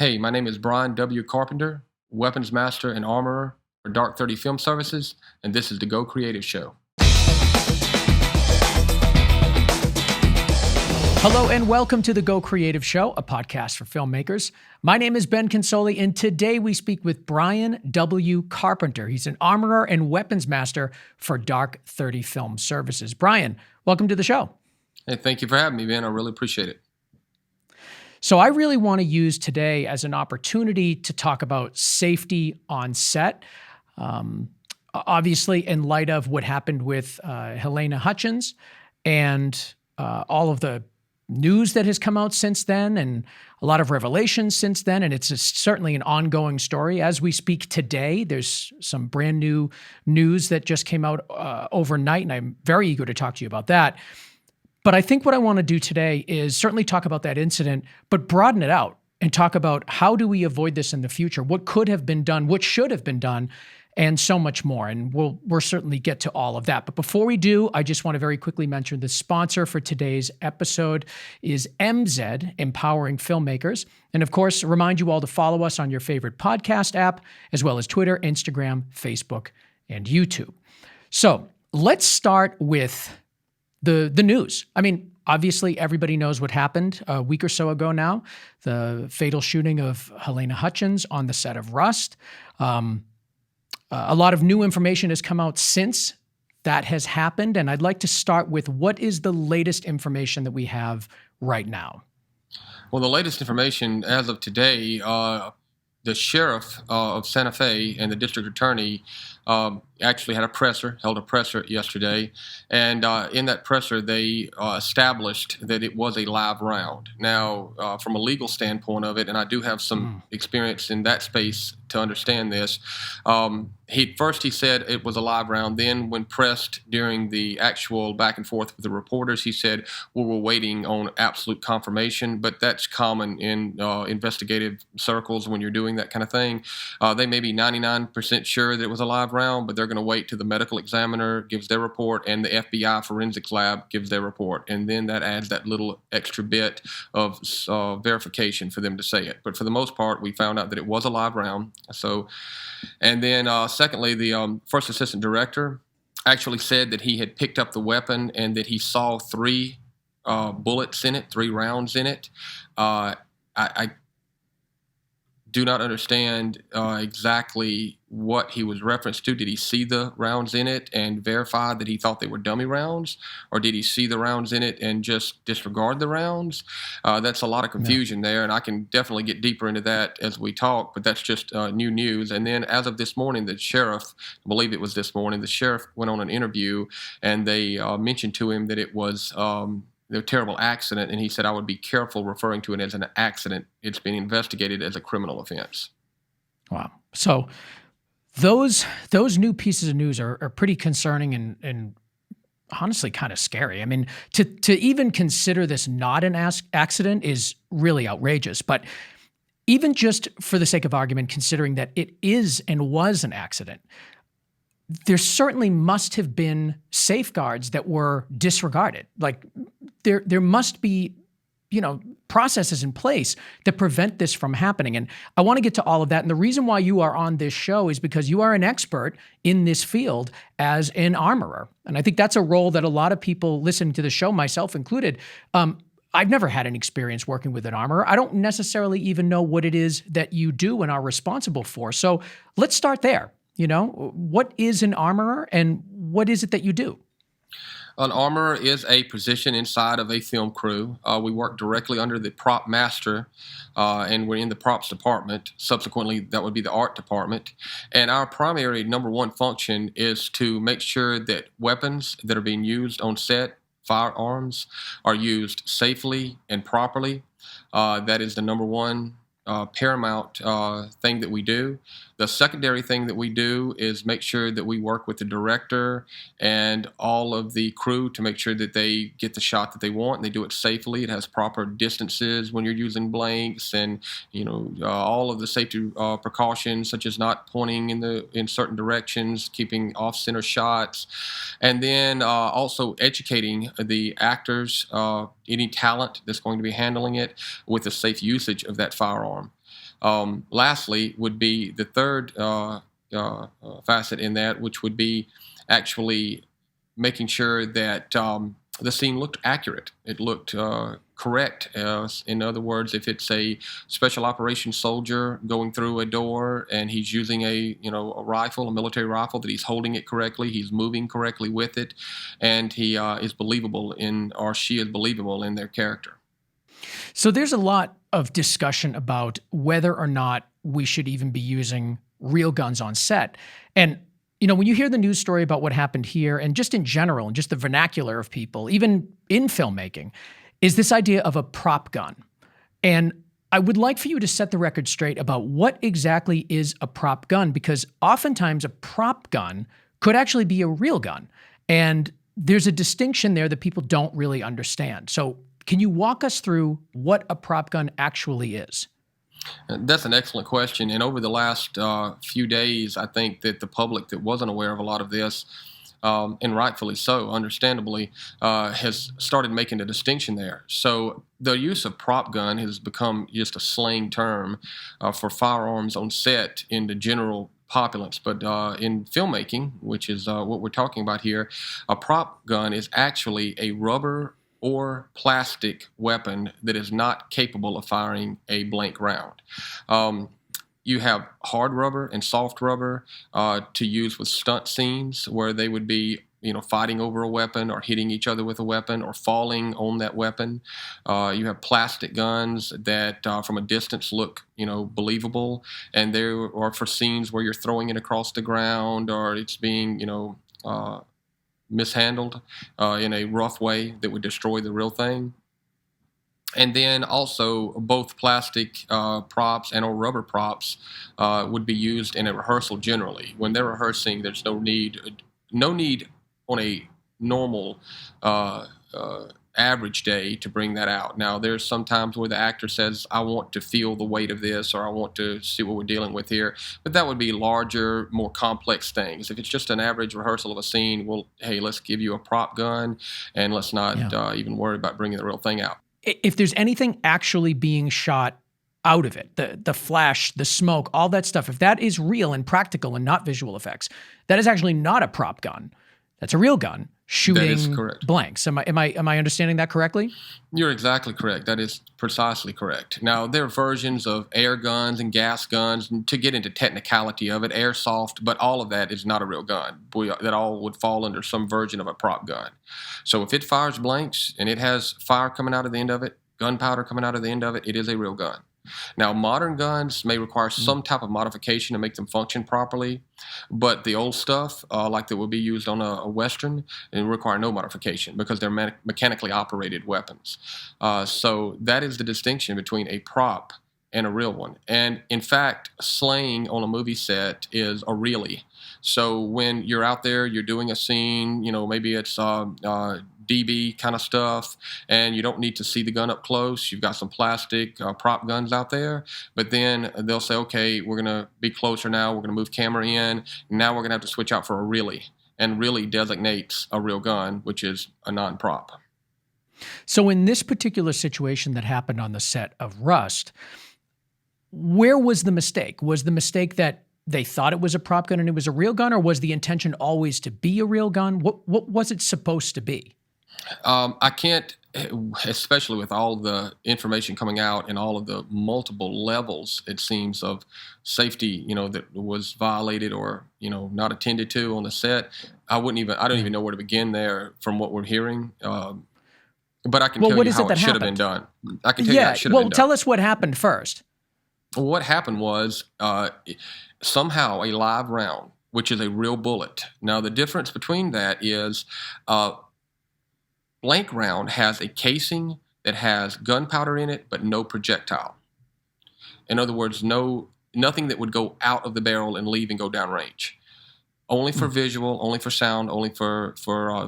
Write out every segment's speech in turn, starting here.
Hey, my name is Bryan W Carpenter, Weapons Master and Armorer for Dark 30 Film Services, and this is the Go Creative Show. Hello and welcome to the Go Creative Show, a podcast for filmmakers. My name is Ben Consoli, and today we speak with Bryan W Carpenter. He's an armorer and weapons master for Dark 30 Film Services. Bryan, welcome to the show. Hey, thank you for having me, Ben. I really appreciate it. So I really want to use today as an opportunity to talk about safety on set. Obviously, in light of what happened with Halyna Hutchins and all of the news that has come out since then and a lot of revelations since then, and it's certainly an ongoing story. As we speak today, there's some brand new news that just came out overnight, and I'm very eager to talk to you about that. But I think what I want to do today is certainly talk about that incident, but broaden it out and talk about how do we avoid this in the future, what could have been done, what should have been done, and so much more. And we'll certainly get to all of that. But before we do, I just want to very quickly mention the sponsor for today's episode is MZ, Empowering Filmmakers. And of course, remind you all to follow us on your favorite podcast app, as well as Twitter, Instagram, Facebook, and YouTube. So let's start with the news. I mean, obviously, everybody knows what happened a week or so ago now, the fatal shooting of Halyna Hutchins on the set of Rust. A lot of new information has come out since that has happened, and I'd like to start with what is the latest information that we have right now? Well, the latest information as of today, the sheriff of Santa Fe and the district attorney actually held a presser yesterday, and in that presser they established that it was a live round. Now, from a legal standpoint of it, and I do have some experience in that space to understand this, he said it was a live round. Then when pressed during the actual back and forth with the reporters, he said, well, we're waiting on absolute confirmation, but that's common in investigative circles when you're doing that kind of thing. They may be 99% sure that it was a live round, but they're going to wait till the medical examiner gives their report and the FBI forensics lab gives their report. And then that adds that little extra bit of verification for them to say it. But for the most part, we found out that it was a live round. So, and then secondly, the first assistant director actually said that he had picked up the weapon and that he saw three bullets in it, 3 rounds in it. I do not understand exactly what he was referenced to. Did he see the rounds in it and verify that he thought they were dummy rounds? Or did he see the rounds in it and just disregard the rounds? That's a lot of confusion there, and I can definitely get deeper into that as we talk, but that's just new news. And then as of this morning, the sheriff, I believe it was this morning, the sheriff went on an interview, and they mentioned to him that it was a terrible accident, and he said, I would be careful referring to it as an accident. It's being investigated as a criminal offense. Wow. So those new pieces of news are pretty concerning and honestly kind of scary. I mean, to even consider this not an accident is really outrageous. But even just for the sake of argument, considering that it is and was an accident, there certainly must have been safeguards that were disregarded. Like there must be, processes in place that prevent this from happening. And I want to get to all of that. And the reason why you are on this show is because you are an expert in this field as an armorer. And I think that's a role that a lot of people listening to the show, myself included, I've never had an experience working with an armorer. I don't necessarily even know what it is that you do and are responsible for. So let's start there. What is an armorer and what is it that you do? An armorer is a position inside of a film crew. We work directly under the prop master, and we're in the props department. Subsequently, that would be the art department. And our primary number one function is to make sure that weapons that are being used on set, firearms, are used safely and properly. That is the number one paramount thing that we do. The secondary thing that we do is make sure that we work with the director and all of the crew to make sure that they get the shot that they want and they do it safely. It has proper distances when you're using blanks, and all of the safety precautions, such as not pointing in certain directions, keeping off-center shots, and then also educating the actors, any talent that's going to be handling it, with the safe usage of that firearm. Lastly, would be the third facet in that, which would be actually making sure that the scene looked accurate. It looked correct. In other words, if it's a special operations soldier going through a door and he's using a rifle, a military rifle, that he's holding it correctly, he's moving correctly with it, and he is believable in, or she is believable in their character. So there's a lot of discussion about whether or not we should even be using real guns on set. And when you hear the news story about what happened here, and just in general, and just the vernacular of people, even in filmmaking, is this idea of a prop gun. And I would like for you to set the record straight about what exactly is a prop gun, because oftentimes a prop gun could actually be a real gun. And there's a distinction there that people don't really understand. So can you walk us through what a prop gun actually is? That's an excellent question. And over the last few days, I think that the public that wasn't aware of a lot of this, and rightfully so, understandably, has started making a distinction there. So the use of prop gun has become just a slang term for firearms on set in the general populace. But in filmmaking, which is what we're talking about here, a prop gun is actually a rubber or plastic weapon that is not capable of firing a blank round. You have hard rubber and soft rubber to use with stunt scenes where they would be fighting over a weapon or hitting each other with a weapon or falling on that weapon. You have plastic guns that from a distance look believable, and there are for scenes where you're throwing it across the ground or it's being mishandled in a rough way that would destroy the real thing. And then also both plastic props and or rubber props would be used in a rehearsal generally. When they're rehearsing, there's no need on a normal average day to bring that out. Now, there's some times where the actor says, I want to feel the weight of this, or I want to see what we're dealing with here. But that would be larger, more complex things. If it's just an average rehearsal of a scene, well, hey, let's give you a prop gun, and let's not even worry about bringing the real thing out. If there's anything actually being shot out of it, the flash, the smoke, all that stuff, if that is real and practical and not visual effects, that is actually not a prop gun. That's a real gun shooting blanks. Am I understanding that correctly? You're exactly correct. That is precisely correct. Now, there are versions of air guns and gas guns, and to get into technicality of it, airsoft, but all of that is not a real gun. That all would fall under some version of a prop gun. So if it fires blanks and it has fire coming out of the end of it, gunpowder coming out of the end of it, it is a real gun. Now, modern guns may require some type of modification to make them function properly, but the old stuff, like that would be used on a Western, it require no modification because they're mechanically operated weapons. So that is the distinction between a prop and a real one. And in fact, slang on a movie set is a really. So when you're out there, you're doing a scene, maybe it's DB kind of stuff, and you don't need to see the gun up close. You've got some plastic prop guns out there, but then they'll say, okay, we're going to be closer now. We're going to move camera in. Now we're going to have to switch out for a really, and really designates a real gun, which is a non-prop. So in this particular situation that happened on the set of Rust, where was the mistake? Was the mistake that they thought it was a prop gun and it was a real gun, or was the intention always to be a real gun? What was it supposed to be? I can't, especially with all the information coming out and all of the multiple levels, it seems, of safety, that was violated or, not attended to on the set. I don't even know where to begin there from what we're hearing. But I can tell you how it should have been done. I can tell you how it should have been done. Tell us what happened first. Well, what happened was somehow a live round, which is a real bullet. Now, the difference between that is blank round has a casing that has gunpowder in it, but no projectile. In other words, nothing that would go out of the barrel and leave and go downrange. Only for visual, only for sound, only for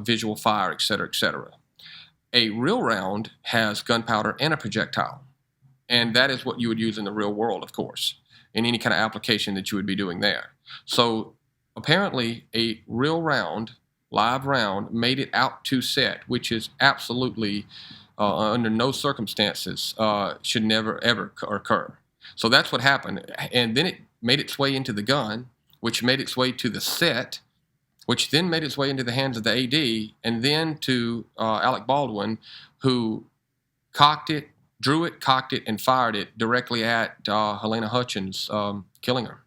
visual fire, et cetera, et cetera. A real round has gunpowder and a projectile. And that is what you would use in the real world, of course, in any kind of application that you would be doing there. So apparently a real round, live round, made it out to set, which is absolutely, under no circumstances, should never, ever occur. So that's what happened. And then it made its way into the gun, which made its way to the set, which then made its way into the hands of the AD, and then to Alec Baldwin, who cocked it, drew it, cocked it, and fired it directly at Halyna Hutchins, killing her.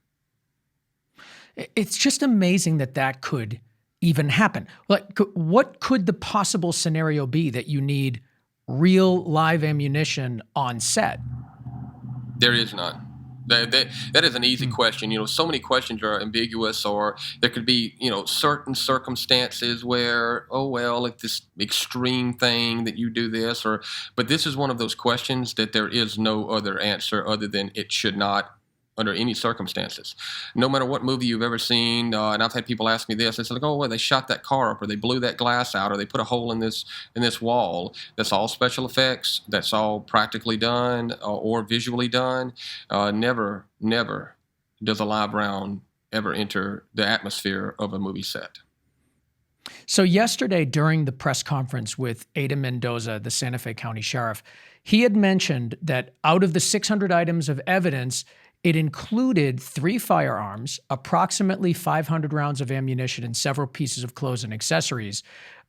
It's just amazing that that could even happen. Like, what could the possible scenario be that you need real live ammunition on set? There is none. That is an easy question. You know, so many questions are ambiguous, or there could be, you know, certain circumstances where, oh, well, if this extreme thing that you do this, but this is one of those questions that there is no other answer other than it should not under any circumstances. No matter what movie you've ever seen, and I've had people ask me this, it's like, oh, well, they shot that car up, or they blew that glass out, or they put a hole in this wall. That's all special effects. That's all practically done or visually done. Never does a live round ever enter the atmosphere of a movie set. So yesterday during the press conference with Ada Mendoza, the Santa Fe County Sheriff, he had mentioned that out of the 600 items of evidence, it included 3 firearms, approximately 500 rounds of ammunition, and several pieces of clothes and accessories.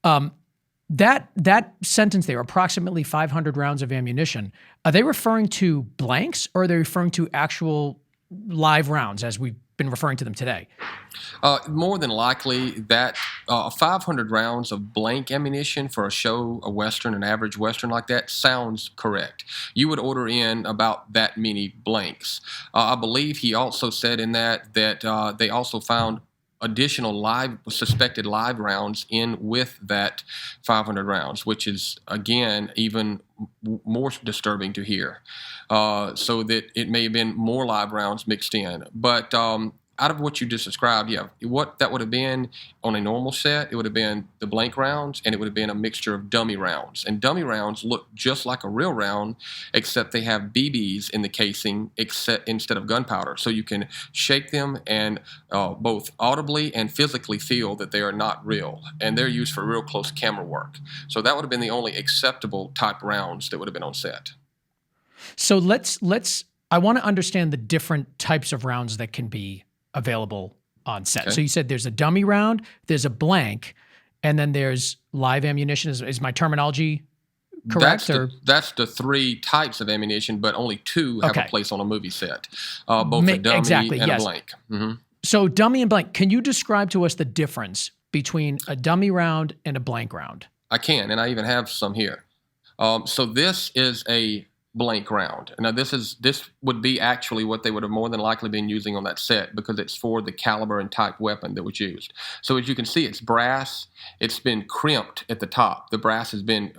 That sentence there, approximately 500 rounds of ammunition, are they referring to blanks, or are they referring to actual live rounds as we've been referring to them today? More than likely that 500 rounds of blank ammunition for a show, a Western, an average Western like that, sounds correct. You would order in about that many blanks. I believe he also said in that they also found additional suspected live rounds in with that 500 rounds, which is, again, even more disturbing to hear. So that it may have been more live rounds mixed in. But out of what you just described, yeah, what that would have been on a normal set, it would have been the blank rounds, and it would have been a mixture of dummy rounds. And dummy rounds look just like a real round, except they have BBs in the casing instead of gunpowder. So you can shake them and both audibly and physically feel that they are not real, and they're used for real close camera work. So that would have been the only acceptable type rounds that would have been on set. So I want to understand the different types of rounds that can be available on set. Okay. So you said there's a dummy round, there's a blank, and then there's live ammunition. Is my terminology correct? That's the 3 types of ammunition, but only 2 have a place on a movie set, both a dummy and a blank. Mm-hmm. So dummy and blank, can you describe to us the difference between a dummy round and a blank round? I can, and I even have some here. So this is a blank round. Now this would be actually what they would have more than likely been using on that set, because it's for the caliber and type weapon that was used. So as you can see, it's brass. It's been crimped at the top. The brass has been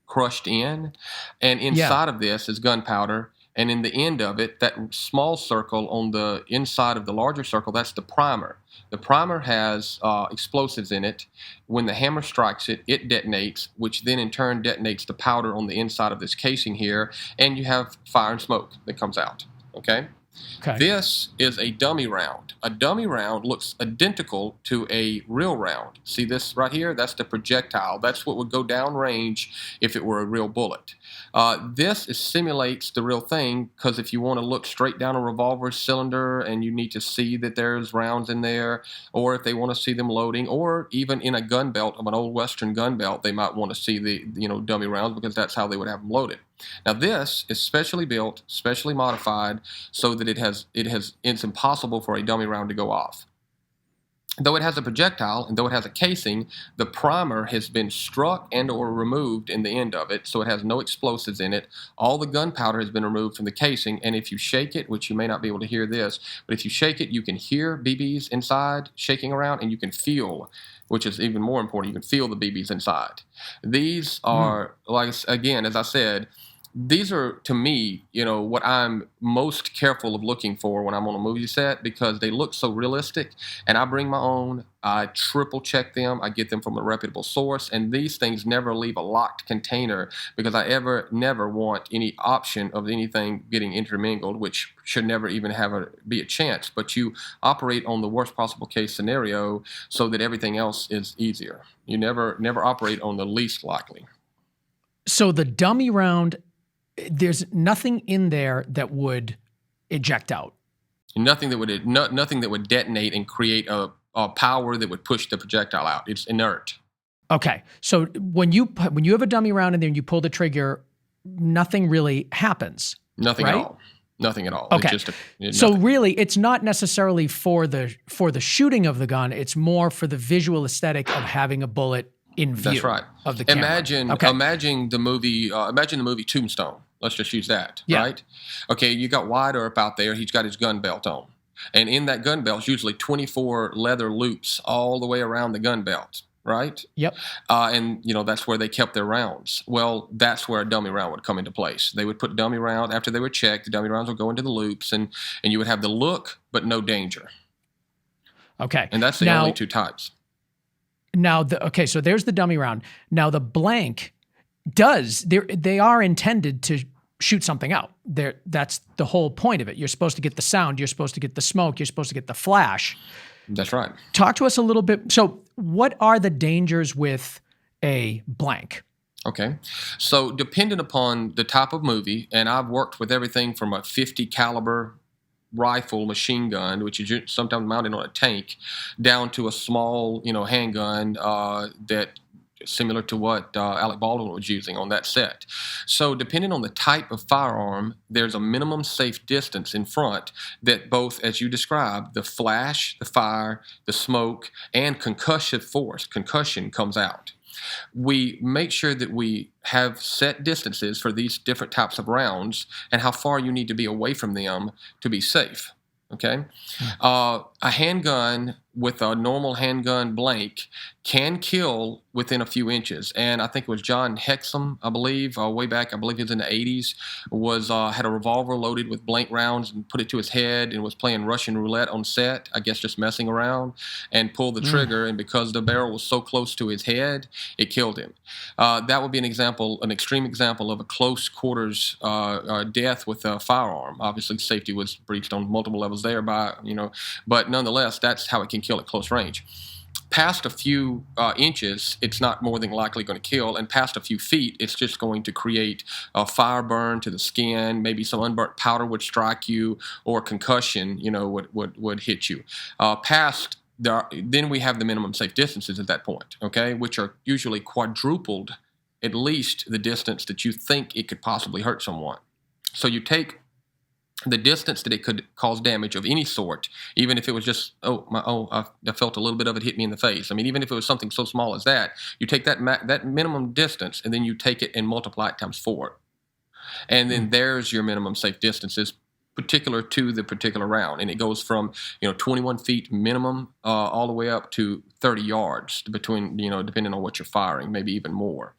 crushed in, and inside of this is gunpowder. And in the end of it, that small circle on the inside of the larger circle, that's the primer. The primer has explosives in it. When the hammer strikes it, it detonates, which then in turn detonates the powder on the inside of this casing here, and you have fire and smoke that comes out. Okay? This is a dummy round. A dummy round looks identical to a real round. See this right here? That's the projectile. That's what would go down range if it were a real bullet. This simulates the real thing, because if you want to look straight down a revolver cylinder and you need to see that there's rounds in there, or if they want to see them loading, or even in a gun belt of an old Western gun belt, they might want to see the dummy rounds, because that's how they would have them loaded. Now this is specially built, specially modified, so that it's impossible for a dummy round to go off. Though it has a projectile and though it has a casing, the primer has been struck and or removed in the end of it, so it has no explosives in it. All the gunpowder has been removed from the casing, and if you shake it, which you may not be able to hear this, but if you shake it, you can hear BBs inside shaking around, and you can feel, which is even more important, you can feel the BBs inside. These are, like, again, as I said, these are, to me, what I'm most careful of looking for when I'm on a movie set, because they look so realistic, and I bring my own. I triple check them. I get them from a reputable source, and these things never leave a locked container, because I never want any option of anything getting intermingled, which should never even be a chance. But you operate on the worst possible case scenario so that everything else is easier. You never operate on the least likely. So the dummy round, there's nothing in there that would eject out. Nothing that would detonate and create a power that would push the projectile out. It's inert. Okay, so when you have a dummy round and then you pull the trigger, nothing really happens. Nothing right? at all. Nothing at all. Okay. It's just so really, it's not necessarily for the shooting of the gun. It's more for the visual aesthetic of having a bullet in view. That's right. Of the camera. Imagine the movie Tombstone. Let's just use that, Yeah. right? Okay, you got Wyatt Earp out there. He's got his gun belt on. And in that gun belt is usually 24 leather loops all the way around the gun belt, right? Yep. And, that's where they kept their rounds. Well, that's where a dummy round would come into place. They would put dummy round, after they were checked, the dummy rounds would go into the loops, and you would have the look, but no danger. Okay. And that's the only two types. Now, so there's the dummy round. Now, the blank they are intended to shoot something out. That's the whole point of it. You're supposed to get the sound. You're supposed to get the smoke. You're supposed to get the flash. That's right. Talk to us a little bit. So what are the dangers with a blank? Okay. So depending upon the type of movie, and I've worked with everything from a 50 caliber rifle machine gun, which is sometimes mounted on a tank, down to a small, handgun that similar to what Alec Baldwin was using on that set. So depending on the type of firearm, there's a minimum safe distance in front that both, as you described, the flash, the fire, the smoke, and concussion comes out. We make sure that we have set distances for these different types of rounds and how far you need to be away from them to be safe. Okay? A handgun with a normal handgun blank can kill within a few inches. And I think it was John Hexum, I believe, way back, I believe he was in the 80s, had a revolver loaded with blank rounds and put it to his head and was playing Russian roulette on set, I guess just messing around, and pulled the trigger. And because the barrel was so close to his head, it killed him. That would be an extreme example of a close quarters death with a firearm. Obviously, safety was breached on multiple levels there but nonetheless, that's how it can kill at close range. Past a few inches, it's not more than likely going to kill, and past a few feet, it's just going to create a fire burn to the skin. Maybe some unburnt powder would strike you, or concussion, would hit you. Then we have the minimum safe distances at that point, okay, which are usually quadrupled, at least the distance that you think it could possibly hurt someone. So you take the distance that it could cause damage of any sort, even if it was just, I felt a little bit of it hit me in the face. I mean, even if it was something so small as that, you take that minimum distance and then you take it and multiply it times 4. And then there's your minimum safe distances particular to the particular round. And it goes from, 21 feet minimum all the way up to 30 yards between, depending on what you're firing, maybe even more.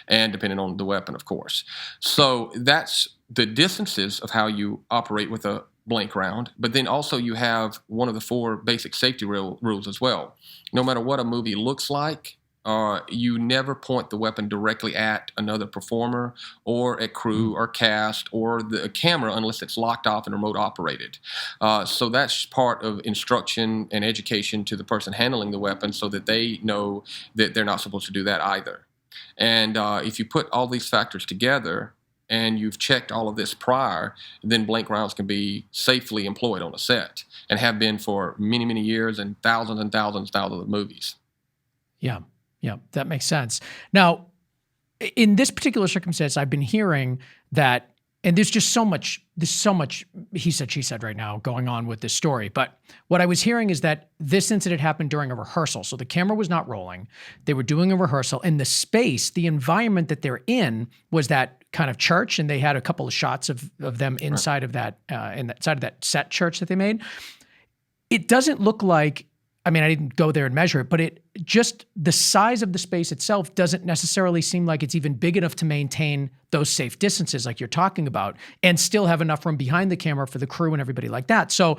And depending on the weapon, of course. So that's the distances of how you operate with a blank round, but then also you have one of the 4 basic safety rules as well. No matter what a movie looks like, you never point the weapon directly at another performer or at crew or cast or the camera unless it's locked off and remote operated. So that's part of instruction and education to the person handling the weapon so that they know that they're not supposed to do that either. And if you put all these factors together, and you've checked all of this prior, then blank rounds can be safely employed on a set and have been for many, many years and thousands of movies. Yeah, that makes sense. Now, in this particular circumstance, I've been hearing that, and there's so much he said, she said right now going on with this story. But what I was hearing is that this incident happened during a rehearsal. So the camera was not rolling. They were doing a rehearsal, and the environment that they're in was that kind of church, and they had a couple of shots of them inside of that, inside of that set church that they made. It doesn't look like, I didn't go there and measure it, but just the size of the space itself doesn't necessarily seem like it's even big enough to maintain those safe distances like you're talking about and still have enough room behind the camera for the crew and everybody like that. So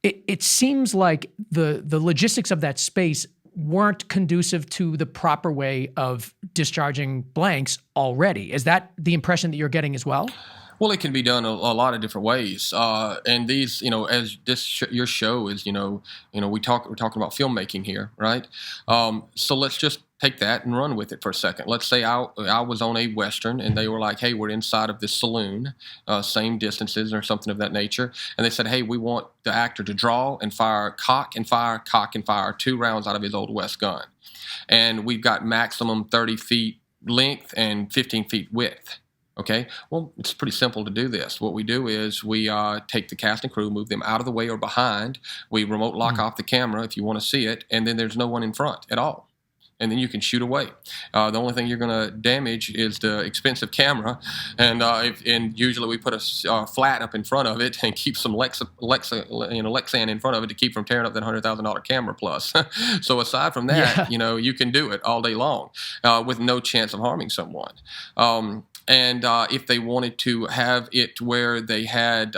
it seems like the logistics of that space weren't conducive to the proper way of discharging blanks already. Is that the impression that you're getting as well? Well, it can be done a lot of different ways, and these, as your show is, we're talking about filmmaking here, right? So let's just take that and run with it for a second. Let's say I was on a Western and they were like, hey, we're inside of this saloon, same distances or something of that nature. And they said, hey, we want the actor to draw and fire, cock and fire, 2 rounds out of his Old West gun. And we've got maximum 30 feet length and 15 feet width. Okay, well, it's pretty simple to do this. What we do is we take the cast and crew, move them out of the way or behind. We remote lock off the camera if you want to see it, and then there's no one in front at all. And then you can shoot away. The only thing you're going to damage is the expensive camera, and usually we put a flat up in front of it and keep some Lexan in front of it to keep from tearing up that $100,000 camera plus. So aside from that, you can do it all day long with no chance of harming someone. And if they wanted to have it where they had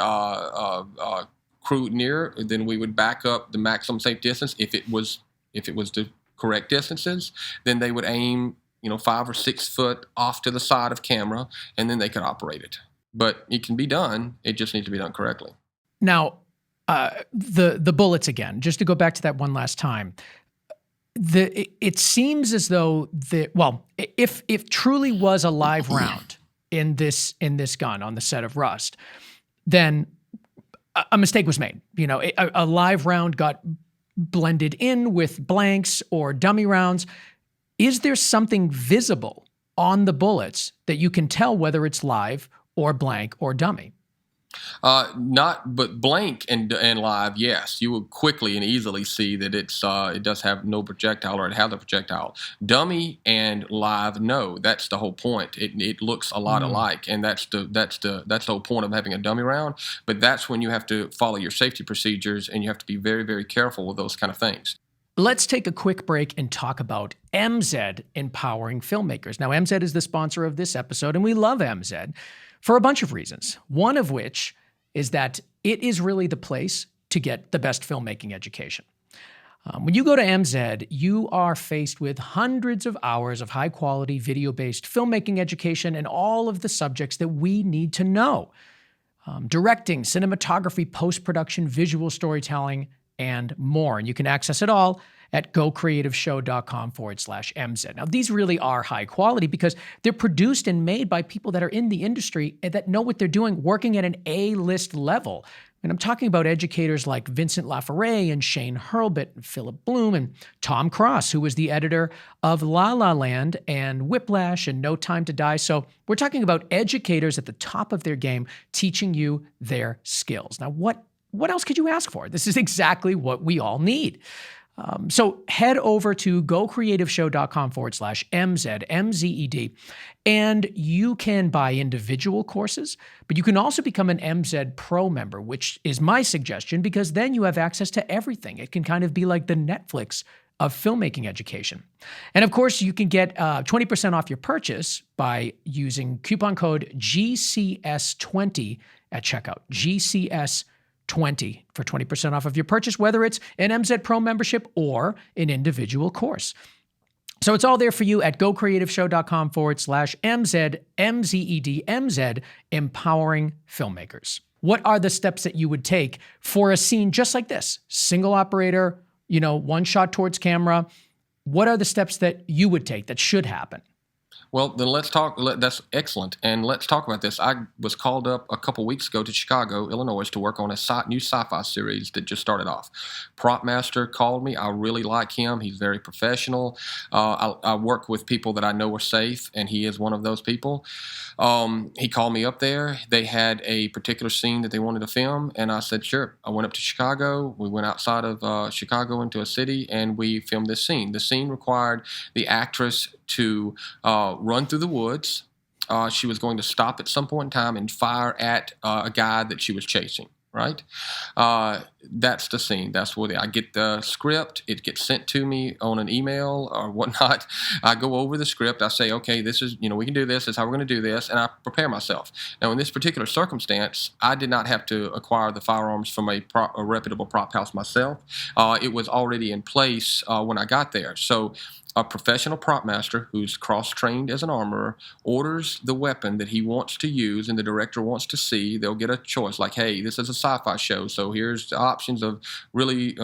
crew near, then we would back up the maximum safe distance. If it was the correct distances, then they would aim 5 or 6 foot off to the side of camera, and then they could operate it. But it can be done. It just needs to be done correctly. Now, the bullets again. Just to go back to that one last time. It seems as though if truly was a live round in this gun on the set of Rust, then a mistake was made. A live round got blended in with blanks or dummy rounds. Is there something visible on the bullets that you can tell whether it's live or blank or dummy? But blank and live, yes, you will quickly and easily see that it does have no projectile, or it has a projectile. Dummy and live, no. That's the whole point. It looks a lot alike, and that's the whole point of having a dummy round. But that's when you have to follow your safety procedures, and you have to be very, very careful with those kind of things. Let's take a quick break and talk about MZ empowering filmmakers. Now, MZ is the sponsor of this episode, and we love MZ for a bunch of reasons. One of which is that it is really the place to get the best filmmaking education. When you go to MZ, you are faced with hundreds of hours of high-quality video-based filmmaking education and all of the subjects that we need to know. Directing, cinematography, post-production, visual storytelling, and more. And you can access it all at gocreativeshow.com/MZ. Now, these really are high quality because they're produced and made by people that are in the industry and that know what they're doing, working at an A-list level. And I'm talking about educators like Vincent Laforet and Shane Hurlbut and Philip Bloom and Tom Cross, who was the editor of La La Land and Whiplash and No Time to Die. So we're talking about educators at the top of their game teaching you their skills. Now, what else could you ask for? This is exactly what we all need. So head over to gocreativeshow.com/MZ, MZED, and you can buy individual courses, but you can also become an MZ Pro member, which is my suggestion because then you have access to everything. It can kind of be like the Netflix of filmmaking education. And of course, you can get 20% off your purchase by using coupon code GCS20 at checkout. GCS20 for 20% off of your purchase, whether it's an MZ Pro membership or an individual course. So it's all there for you at gocreativeshow.com/MZ, MZED, MZ, empowering filmmakers. What are the steps that you would take for a scene just like this? Single operator, one shot towards camera. What are the steps that you would take that should happen? Well, then let's talk. That's excellent. And let's talk about this. I was called up a couple weeks ago to Chicago, Illinois, to work on a new sci-fi series that just started off. Prop Master called me. I really like him. He's very professional. I work with people that I know are safe, and he is one of those people. He called me up there. They had a particular scene that they wanted to film, and I said, sure. I went up to Chicago. We went outside of Chicago into a city, and we filmed this scene. The scene required the actress to run through the woods. She was going to stop at some point in time and fire at a guy that she was chasing, right? That's the scene. That's where I get the script. It gets sent to me on an email or whatnot. I go over the script. I say, okay, this is, we can do this. This is how we're going to do this. And I prepare myself. Now, in this particular circumstance, I did not have to acquire the firearms from a reputable prop house myself. It was already in place when I got there. So a professional prop master who's cross-trained as an armorer orders the weapon that he wants to use and the director wants to see. They'll get a choice like, hey, this is a sci-fi show, so here's the options of really,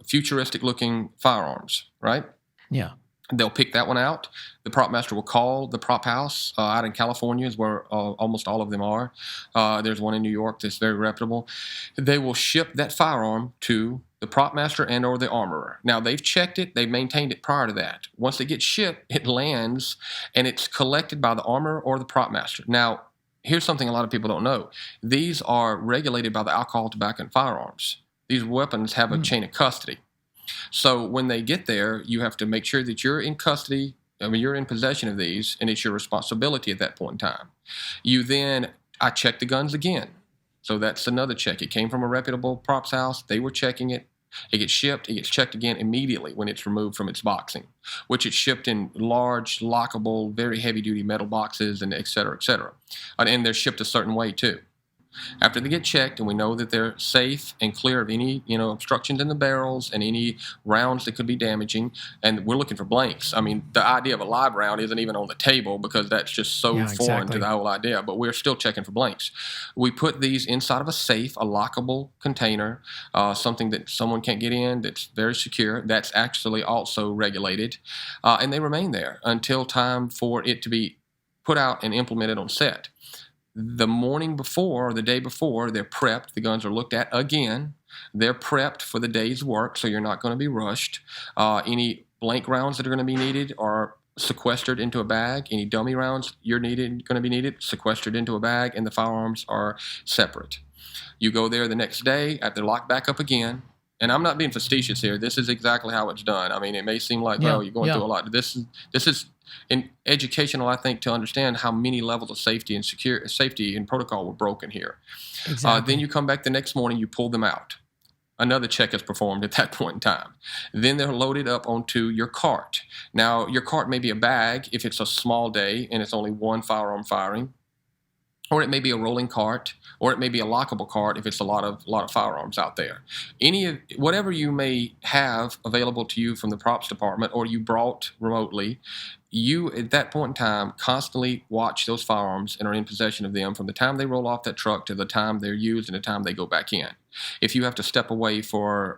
futuristic-looking firearms, right? Yeah. They'll pick that one out. The prop master will call the prop house out in California is where almost all of them are. There's one in New York that's very reputable. They will ship that firearm to the prop master and or the armorer. Now, they've checked it. They've maintained it prior to that. Once it gets shipped, it lands, and it's collected by the armorer or the prop master. Now, here's something a lot of people don't know. These are regulated by the Alcohol, Tobacco, and Firearms. These weapons have a chain of custody. So when they get there, you have to make sure that you're in custody. I mean, you're in possession of these, and it's your responsibility at that point in time. I check the guns again. So that's another check. It came from a reputable props house. They were checking it. It gets shipped. It gets checked again immediately when it's removed from its boxing, which it's shipped in large, lockable, very heavy-duty metal boxes, and et cetera, et cetera. And they're shipped a certain way, too. After they get checked and we know that they're safe and clear of any, obstructions in the barrels and any rounds that could be damaging, and we're looking for blanks. I mean, the idea of a live round isn't even on the table because that's just so foreign to the whole idea, but we're still checking for blanks. We put these inside of a safe, a lockable container, something that someone can't get in, that's very secure, that's actually also regulated, and they remain there until time for it to be put out and implemented on set. The morning before or the day before, they're prepped. The guns are looked at again. They're prepped for the day's work, so you're not going to be rushed. Any blank rounds that are going to be needed are sequestered into a bag. Any dummy rounds going to be needed, sequestered into a bag, and the firearms are separate. You go there the next day, they're locked back up again. And I'm not being facetious here. This is exactly how it's done. I mean, it may seem like, you're going through a lot. This is educational, I think, to understand how many levels of safety and protocol were broken here. Exactly. Then you come back the next morning, you pull them out. Another check is performed at that point in time. Then they're loaded up onto your cart. Now, your cart may be a bag if it's a small day and it's only one firearm firing. Or it may be a rolling cart, or it may be a lockable cart if it's a lot of firearms out there. Whatever you may have available to you from the props department or you brought remotely, you at that point in time constantly watch those firearms and are in possession of them from the time they roll off that truck to the time they're used and the time they go back in. If you have to step away to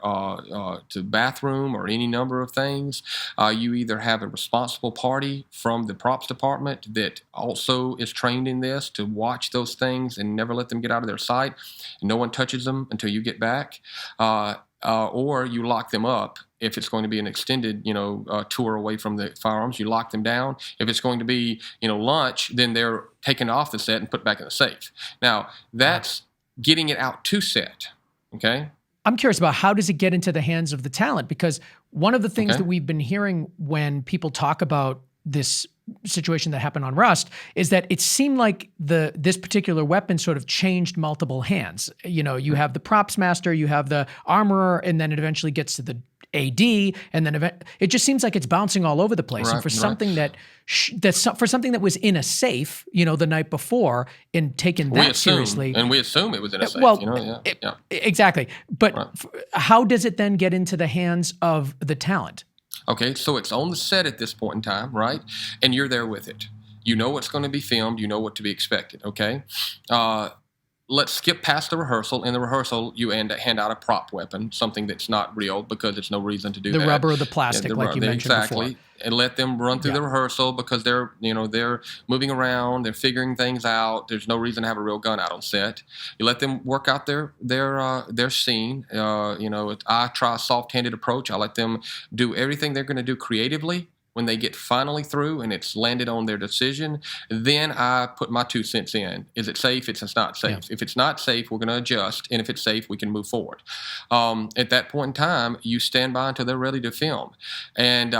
the bathroom or any number of things, you either have a responsible party from the props department that also is trained in this to watch those things and never let them get out of their sight. No one touches them until you get back. Or you lock them up. If it's going to be an extended, tour away from the firearms, you lock them down. If it's going to be, lunch, then they're taken off the set and put back in the safe. Now, that's getting it out to set, okay? I'm curious about how does it get into the hands of the talent? Because one of the things that we've been hearing when people talk about this situation that happened on Rust is that it seemed like this particular weapon sort of changed multiple hands. You have the props master, you have the armorer, and then it eventually gets to the AD, and then it just seems like it's bouncing all over the place. And for something for something that was in a safe, the night before, and taken that seriously, and we assume it was in a safe. Exactly. But how does it then get into the hands of the talent? Okay, so it's on the set at this point in time, right? And you're there with it. You know what's going to be filmed. You know what to be expected, okay? Let's skip past the rehearsal. In the rehearsal, you hand out a prop weapon, something that's not real because there's no reason to do that. The rubber or the plastic, like you mentioned before. And let them run through the rehearsal because they're moving around, they're figuring things out. There's no reason to have a real gun out on set. You let them work out their scene. I try a soft-handed approach. I let them do everything they're going to do creatively. When they get finally through and it's landed on their decision, then I put my 2 cents in. Is it safe? It's not safe. Yeah. If it's not safe, we're going to adjust. And if it's safe, we can move forward. At that point in time, you stand by until they're ready to film. And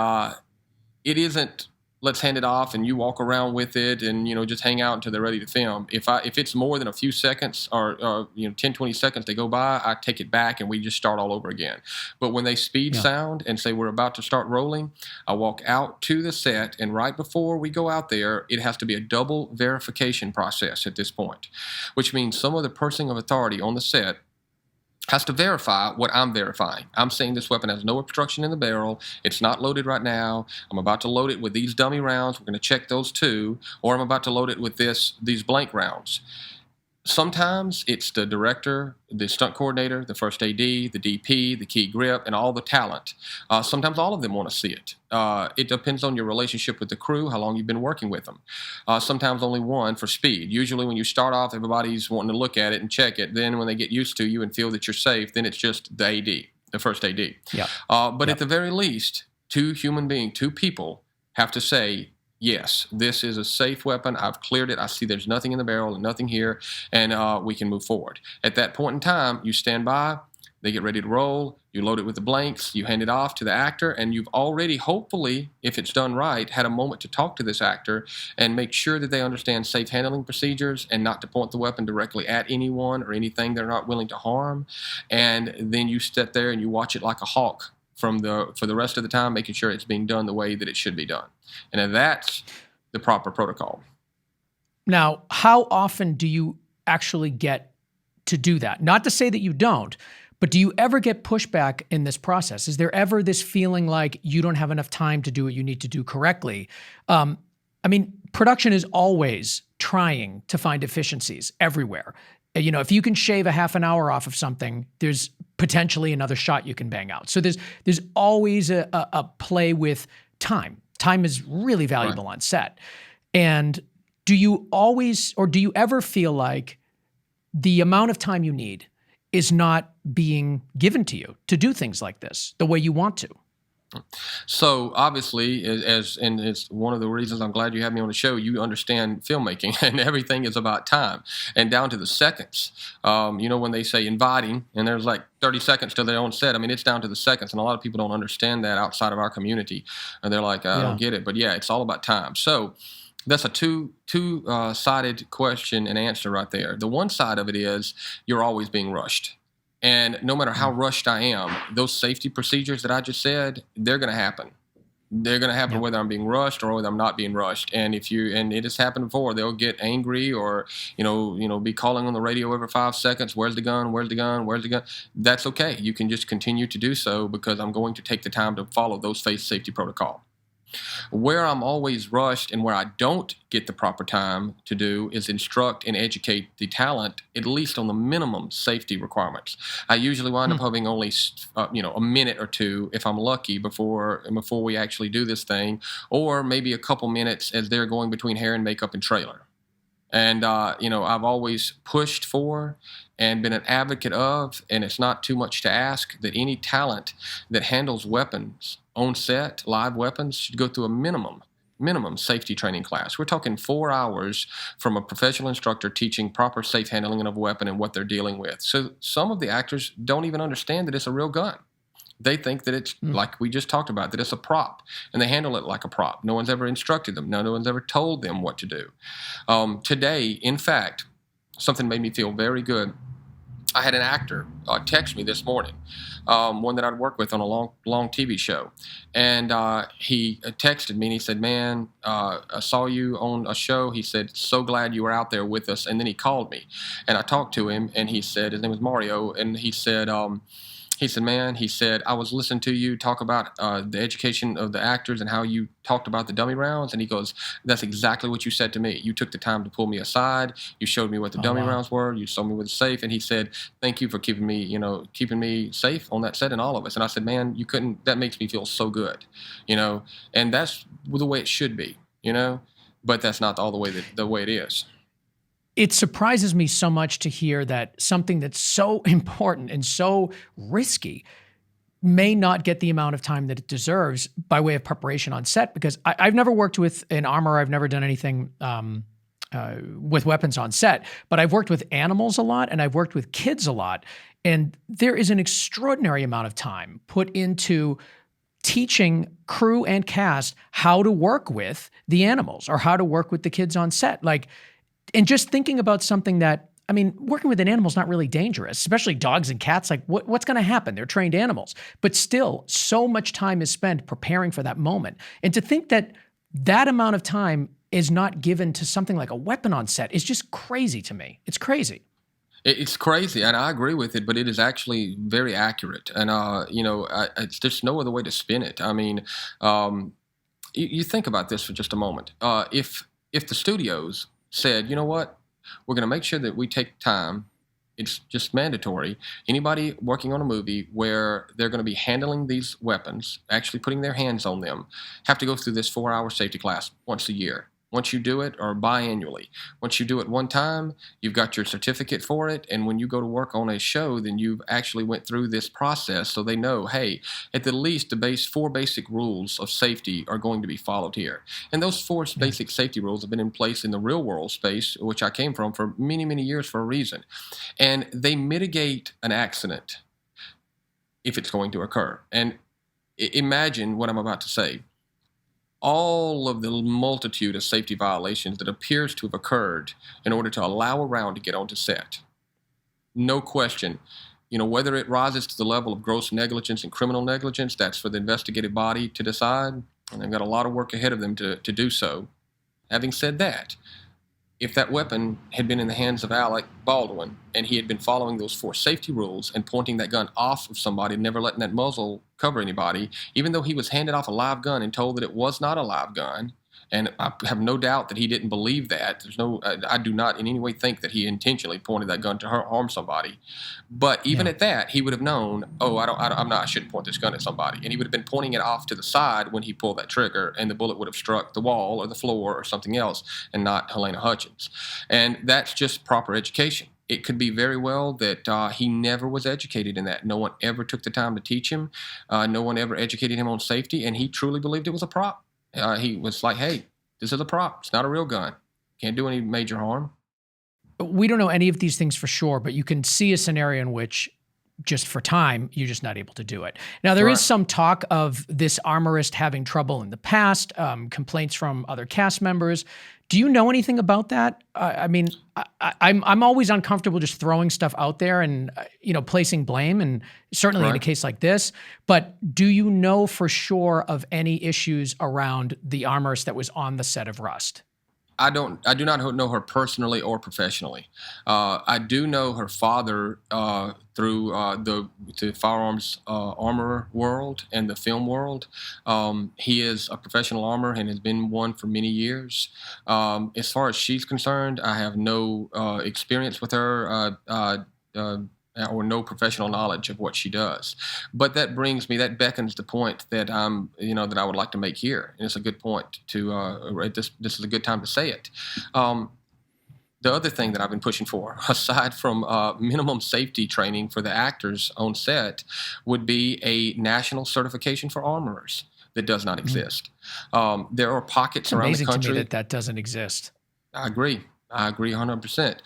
it isn't, let's hand it off and you walk around with it and, just hang out until they're ready to film. If it's more than a few seconds or 10, 20 seconds they go by, I take it back and we just start all over again. But when they speed sound and say we're about to start rolling, I walk out to the set, and right before we go out there, it has to be a double verification process at this point, which means some other person of authority on the set has to verify what I'm verifying. I'm saying this weapon has no obstruction in the barrel. It's not loaded right now. I'm about to load it with these dummy rounds. We're going to check those too. Or I'm about to load it with these blank rounds. Sometimes it's the director, the stunt coordinator, the first AD, the DP, the key grip, and all the talent. Sometimes all of them want to see it. It depends on your relationship with the crew, how long you've been working with them. Sometimes only one for speed. Usually when you start off, everybody's wanting to look at it and check it. Then when they get used to you and feel that you're safe, then it's just the AD, the first AD. Yeah. But at the very least, two people have to say, yes, this is a safe weapon. I've cleared it. I see there's nothing in the barrel and nothing here, and we can move forward. At that point in time, you stand by, they get ready to roll, you load it with the blanks, you hand it off to the actor, and you've already, hopefully, if it's done right, had a moment to talk to this actor and make sure that they understand safe handling procedures and not to point the weapon directly at anyone or anything they're not willing to harm. And then you sit there and you watch it like a hawk for the rest of the time, making sure it's being done the way that it should be done. And that's the proper protocol. Now, how often do you actually get to do that? Not to say that you don't, but do you ever get pushback in this process? Is there ever this feeling like you don't have enough time to do what you need to do correctly? I mean, production is always trying to find efficiencies everywhere. You know, if you can shave a half an hour off of something, there's potentially another shot you can bang out. So there's always a play with time. Time is really valuable on set. And do you always, or do you ever feel like the amount of time you need is not being given to you to do things like this the way you want to? So obviously, and it's one of the reasons I'm glad you have me on the show, you understand filmmaking, and everything is about time and down to the seconds. You know, when they say inviting and there's like 30 seconds till they're on set, I mean, it's down to the seconds, and a lot of people don't understand that outside of our community, and they're like, I don't get it. But yeah, it's all about time. So that's a two-sided question and answer right there. The one side of it is you're always being rushed. And no matter how rushed I am, those safety procedures that I just said, they're going to happen. They're going to happen whether I'm being rushed or whether I'm not being rushed. And and it has happened before, they'll get angry or, be calling on the radio every 5 seconds. Where's the gun? Where's the gun? Where's the gun? That's okay. You can just continue to do so because I'm going to take the time to follow those safety protocol. Where I'm always rushed and where I don't get the proper time to do is instruct and educate the talent, at least on the minimum safety requirements. I usually wind up having only, a minute or two, if I'm lucky, before we actually do this thing, or maybe a couple minutes as they're going between hair and makeup and trailer. And, I've always pushed for and been an advocate of, and it's not too much to ask, that any talent that handles weapons on set, live weapons, should go through a minimum safety training class. We're talking 4 hours from a professional instructor teaching proper safe handling of a weapon and what they're dealing with. So some of the actors don't even understand that it's a real gun. They think that it's, like we just talked about, that it's a prop, and they handle it like a prop. No one's ever instructed them. No one's ever told them what to do. Today, in fact, something made me feel very good. I had an actor text me this morning, one that I'd worked with on a long TV show. And he texted me and he said, man, I saw you on a show. He said, so glad you were out there with us. And then he called me and I talked to him and he said, his name was Mario. And he said, man, I was listening to you talk about the education of the actors and how you talked about the dummy rounds. And he goes, that's exactly what you said to me. You took the time to pull me aside. You showed me what the dummy rounds were. You showed me where the safe. And he said, thank you for keeping me safe on that set and all of us. And I said, man, that makes me feel so good, and that's the way it should be, but that's not all the way it is. It surprises me so much to hear that something that's so important and so risky may not get the amount of time that it deserves by way of preparation on set, because I've never worked with an armor. I've never done anything with weapons on set, but I've worked with animals a lot and I've worked with kids a lot. And there is an extraordinary amount of time put into teaching crew and cast how to work with the animals or how to work with the kids on set. And just thinking about something that, working with an animal is not really dangerous, especially dogs and cats. What's going to happen? They're trained animals. But still, so much time is spent preparing for that moment. And to think that that amount of time is not given to something like a weapon on set is just crazy to me. It's crazy. It's crazy, and I agree with it, but it is actually very accurate. And, it's just no other way to spin it. You think about this for just a moment. If the studios said, you know what, we're going to make sure that we take time. It's just mandatory. Anybody working on a movie where they're going to be handling these weapons, actually putting their hands on them, have to go through this 4-hour safety class once a year. Once you do it, or biannually. Once you do it one time, you've got your certificate for it, and when you go to work on a show, then you've actually went through this process, so they know, hey, at the least, the 4 basic rules of safety are going to be followed here. And those 4 basic safety rules have been in place in the real world space, which I came from, for many, many years for a reason. And they mitigate an accident if it's going to occur. And imagine what I'm about to say. All of the multitude of safety violations that appears to have occurred in order to allow a round to get onto set. No question. Whether it rises to the level of gross negligence and criminal negligence, that's for the investigative body to decide, and they've got a lot of work ahead of them to do so. Having said that, if that weapon had been in the hands of Alec Baldwin and he had been following those 4 safety rules and pointing that gun off of somebody, never letting that muzzle cover anybody, even though he was handed off a live gun and told that it was not a live gun, and I have no doubt that he didn't believe that. I do not in any way think that he intentionally pointed that gun to harm somebody. But even at that, he would have known, I shouldn't point this gun at somebody. And he would have been pointing it off to the side when he pulled that trigger, and the bullet would have struck the wall or the floor or something else, and not Halyna Hutchins. And that's just proper education. It could be very well that he never was educated in that. No one ever took the time to teach him. No one ever educated him on safety, and he truly believed it was a prop. He was like, hey, this is a prop. It's not a real gun. Can't do any major harm. We don't know any of these things for sure, but you can see a scenario in which, just for time, you're just not able to do it. Now, there is some talk of this armorist having trouble in the past, complaints from other cast members. Do you know anything about that? I'm always uncomfortable just throwing stuff out there and placing blame, and certainly in a case like this. But do you know for sure of any issues around the armorist that was on the set of Rust? I do not know her personally or professionally. I do know her father through the firearms armorer world and the film world. He is a professional armorer and has been one for many years. As far as she's concerned, I have no experience with her. Or no professional knowledge of what she does. But that beckons the point that that I would like to make here. And it's a good point this is a good time to say it. The other thing that I've been pushing for, aside from minimum safety training for the actors on set, would be a national certification for armorers that does not exist. There are pockets around the country. It's amazing to me that doesn't exist. I agree 100%.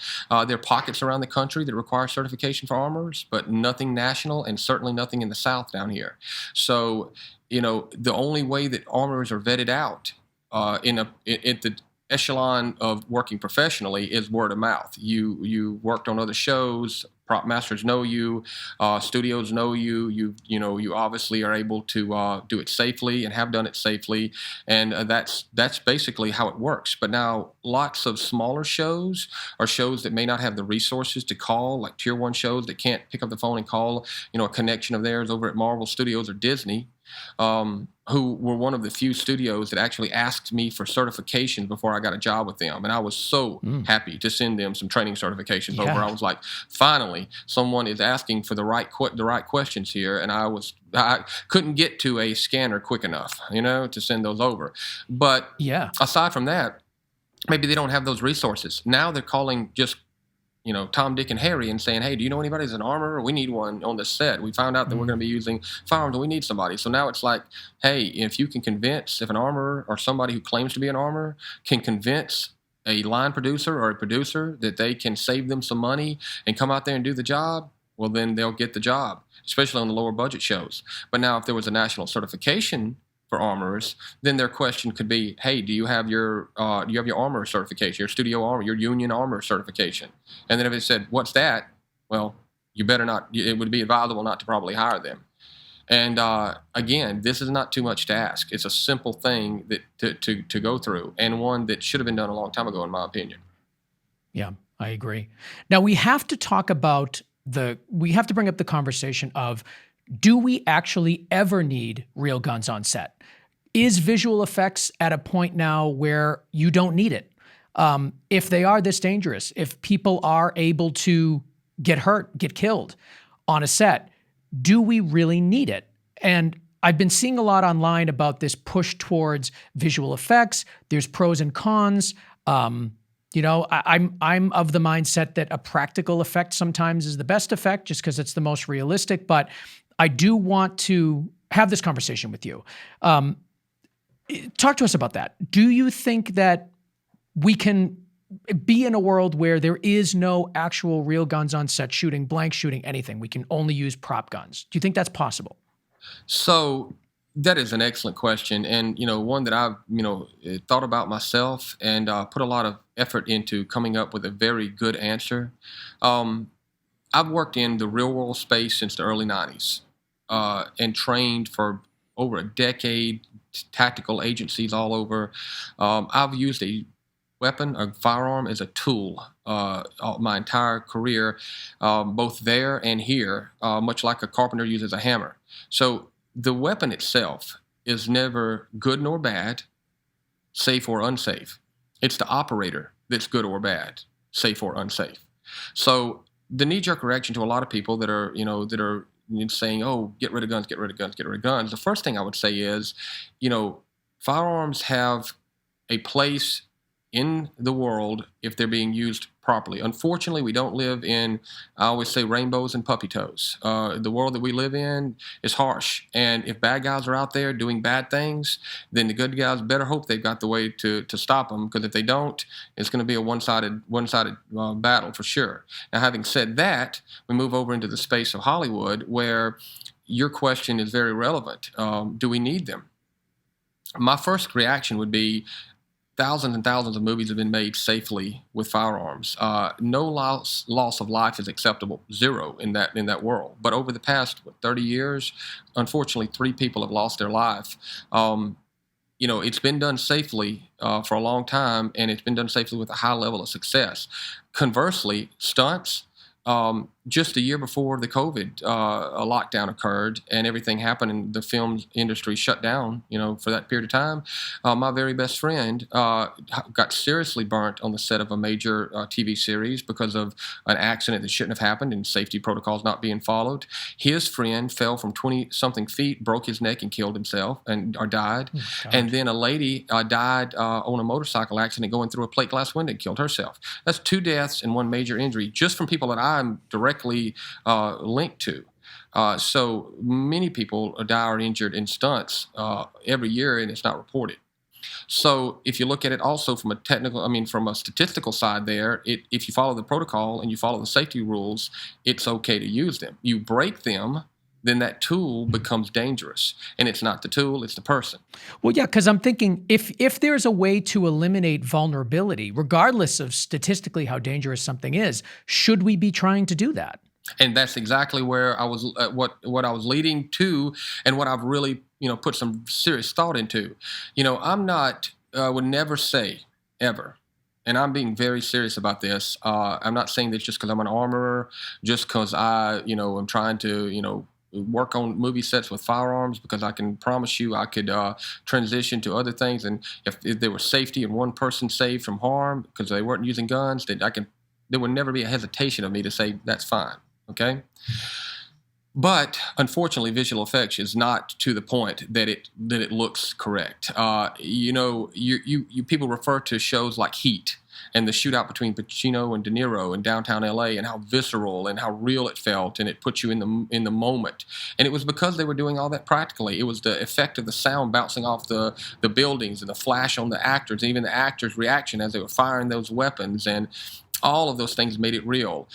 There are pockets around the country that require certification for armorers, but nothing national, and certainly nothing in the South down here. So, the only way that armorers are vetted out at the echelon of working professionally is word of mouth. You worked on other shows. Prop masters know you, studios know you. You obviously are able to do it safely and have done it safely, and that's basically how it works. But now, lots of smaller shows or shows that may not have the resources to call, like tier 1 shows that can't pick up the phone and call, a connection of theirs over at Marvel Studios or Disney, who were one of the few studios that actually asked me for certifications before I got a job with them. And I was so happy to send them some training certifications over. I was like, finally, someone is asking for the right questions here. And I couldn't get to a scanner quick enough, to send those over. But aside from that, maybe they don't have those resources. Now they're calling just Tom, Dick, and Harry and saying, hey, do you know anybody who's an armorer? We need one on the set. We found out that we're going to be using firearms and we need somebody. So now it's like, hey, if an armorer or somebody who claims to be an armorer can convince a line producer or a producer that they can save them some money and come out there and do the job, well, then they'll get the job, especially on the lower budget shows. But now if there was a national certification for armorers, then their question could be, hey, do you have your armor certification, your studio armor, your union armor certification? And then if it said, what's that? Well, you better not, it would be advisable not to probably hire them. And again, this is not too much to ask. It's a simple thing that to go through, and one that should have been done a long time ago, in my opinion. Yeah, I agree. Now we have to talk about we have to bring up the conversation of, do we actually ever need real guns on set? Is visual effects at a point now where you don't need it? If they are this dangerous, if people are able to get hurt, get killed on a set, do we really need it? And I've been seeing a lot online about this push towards visual effects. There's pros and cons. I'm of the mindset that a practical effect sometimes is the best effect, just because it's the most realistic. But I do want to have this conversation with you. Talk to us about that. Do you think that we can be in a world where there is no actual real guns on set shooting, blank shooting, anything? We can only use prop guns. Do you think that's possible? So that is an excellent question, and one that I've thought about myself and put a lot of effort into coming up with a very good answer. I've worked in the real world space since the early '90s and trained for over a decade, tactical agencies all over. I've used a weapon, a firearm, as a tool my entire career, both there and here, much like a carpenter uses a hammer. So the weapon itself is never good nor bad, safe or unsafe. It's the operator that's good or bad, safe or unsafe. So the knee-jerk reaction to a lot of people that are saying, "Oh, get rid of guns, get rid of guns, get rid of guns." The first thing I would say is, firearms have a place in the world if they're being used properly. Unfortunately, we don't live in, I always say, rainbows and puppy toes. The world that we live in is harsh, and if bad guys are out there doing bad things, then the good guys better hope they've got the way to stop them, because if they don't, it's going to be a one-sided battle for sure. Now, having said that, we move over into the space of Hollywood, where your question is very relevant. Do we need them? My first reaction would be, thousands and thousands of movies have been made safely with firearms. No loss of life is acceptable, zero in that world. But over the past 30 years, unfortunately, 3 people have lost their life. It's been done safely for a long time, and it's been done safely with a high level of success. Conversely, stunts. Just a year before the COVID lockdown occurred and everything happened and the film industry shut down, for that period of time, my very best friend got seriously burnt on the set of a major TV series because of an accident that shouldn't have happened and safety protocols not being followed. His friend fell from 20-something feet, broke his neck, and killed himself or died. Oh, and then a lady died on a motorcycle accident going through a plate glass window and killed herself. That's 2 deaths and 1 major injury just from people that I'm directly linked to. So many people die or injured in stunts every year, and it's not reported. So if you look at it also from from a statistical side there, if you follow the protocol and you follow the safety rules, it's okay to use them. You break them, then that tool becomes dangerous. And it's not the tool, it's the person. Well, yeah, because I'm thinking if there's a way to eliminate vulnerability, regardless of statistically how dangerous something is, should we be trying to do that? And that's exactly where I was, what I was leading to, and what I've really, put some serious thought into. I'm not, would never say ever, and I'm being very serious about this. I'm not saying this just because I'm an armorer, just because I, am trying to, work on movie sets with firearms, because I can promise you I could transition to other things. And if there was safety and one person saved from harm because they weren't using guns, then there would never be a hesitation of me to say that's fine. Okay. But unfortunately, visual effects is not to the point that it looks correct. You people refer to shows like Heat and the shootout between Pacino and De Niro in downtown LA, and how visceral and how real it felt, and it put you in the moment. And it was because they were doing all that practically. It was the effect of the sound bouncing off the buildings and the flash on the actors, and even the actors' reaction as they were firing those weapons, and all of those things made it real.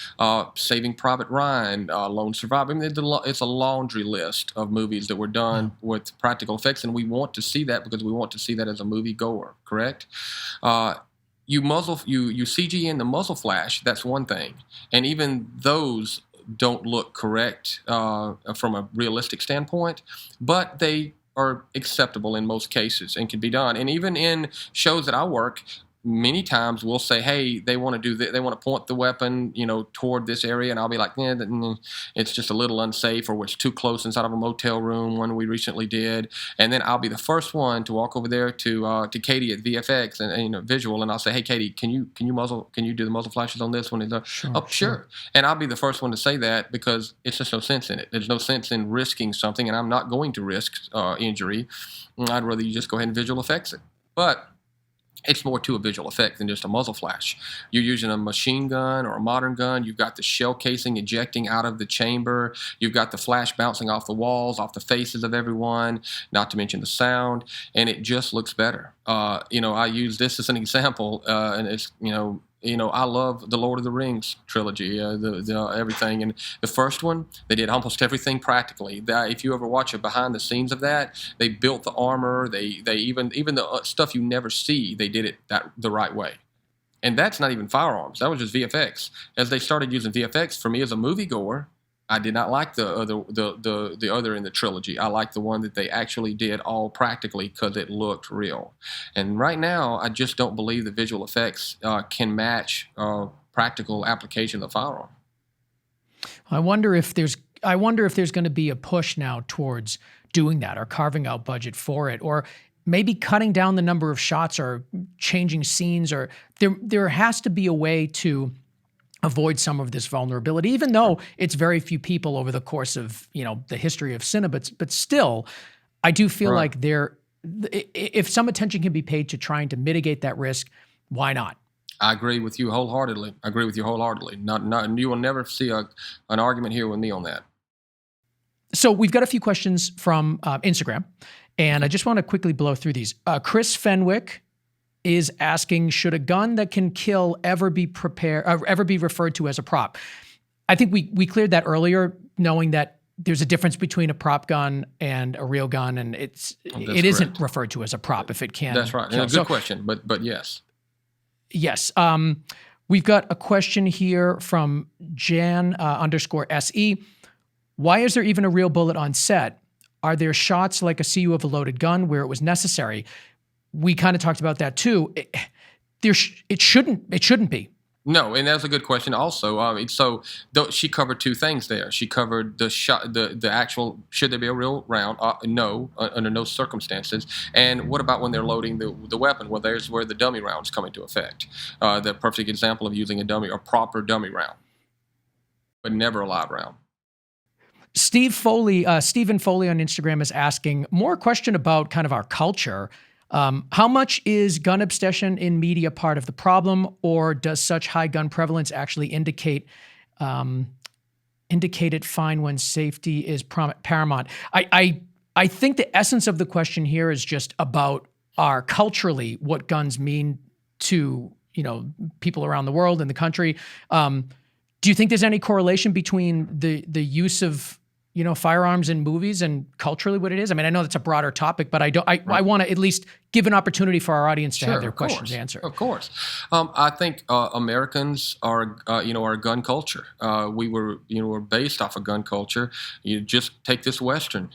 Saving Private Ryan, Lone Survivor. I mean, it's a laundry list of movies that were done with practical effects, and we want to see that because we want to see that as a movie goer. Correct? You CG in the muzzle flash. That's one thing, and even those don't look correct from a realistic standpoint, but they are acceptable in most cases and can be done. And even in shows that I work, many times we'll say, hey, they want to do that. They want to point the weapon, toward this area. And I'll be like, it's just a little unsafe, or it's too close inside of a motel room, one we recently did. And then I'll be the first one to walk over there to Katie at VFX and visual. And I'll say, hey, Katie, can you do the muzzle flashes on this one? And sure. And I'll be the first one to say that, because it's just no sense in it. There's no sense in risking something, and I'm not going to risk injury. I'd rather you just go ahead and visual effects it. But it's more to a visual effect than just a muzzle flash. You're using a machine gun or a modern gun. You've got the shell casing ejecting out of the chamber. You've got the flash bouncing off the walls, off the faces of everyone, not to mention the sound, and it just looks better. I use this as an example, and it's, I love the Lord of the Rings trilogy, everything. And the first one, they did almost everything practically. If you ever watch a behind the scenes of that, they built the armor. They even the stuff you never see, they did it the right way. And that's not even firearms. That was just VFX. As they started using VFX, for me as a moviegoer, I did not like the other in the trilogy. I liked the one that they actually did all practically, because it looked real. And right now, I just don't believe the visual effects can match practical application of the firearm. I wonder if there's going to be a push now towards doing that, or carving out budget for it, or maybe cutting down the number of shots, or changing scenes, or there has to be a way to avoid some of this vulnerability, even though it's very few people over the course of the history of cinema. But still, I do feel like if some attention can be paid to trying to mitigate that risk, why not? I agree with you wholeheartedly. Not you will never see an argument here with me on that. So we've got a few questions from Instagram, and I just want to quickly blow through these. Chris Fenwick is asking, should a gun that can kill ever be referred to as a prop? I think we cleared that earlier, knowing that there's a difference between a prop gun and a real gun, and it isn't referred to as a prop if it can. That's right. Kill. Good question, but yes. Yes. We've got a question here from Jan _SE. Why is there even a real bullet on set? Are there shots like a CU of a loaded gun where it was necessary? We kind of talked about that too. It shouldn't be. No, and that's a good question also. She covered two things there. She covered the shot, the actual, should there be a real round? No, under no circumstances. And what about when they're loading the weapon? Well, there's where the dummy rounds come into effect. The perfect example of using a proper dummy round, but never a live round. Stephen Foley on Instagram is asking more question about kind of our culture. How much is gun obsession in media part of the problem, or does such high gun prevalence actually indicate it fine when safety is paramount? I think the essence of the question here is just about culturally what guns mean to people around the world and the country. Do you think there's any correlation between the use of firearms in movies and culturally what it is? I mean, I know that's a broader topic, but I want to at least give an opportunity for our audience to have their questions answered. Of course. I think Americans are a gun culture. We're based off of gun culture. You just take this Western.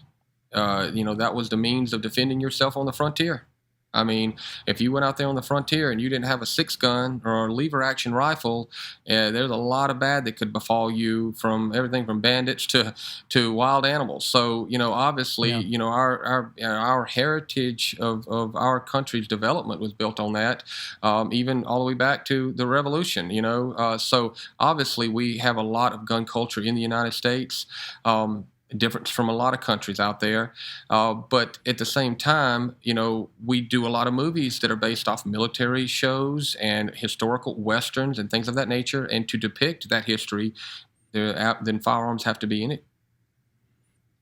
That was the means of defending yourself on the frontier. I mean, if you went out there on the frontier and you didn't have a 6-gun or a lever action rifle, there's a lot of bad that could befall you, from everything from bandits to wild animals. So, obviously, our heritage of our country's development was built on that, even all the way back to the Revolution, So obviously we have a lot of gun culture in the United States. Different from a lot of countries out there. But at the same time, we do a lot of movies that are based off military shows and historical Westerns and things of that nature. And to depict that history, then firearms have to be in it.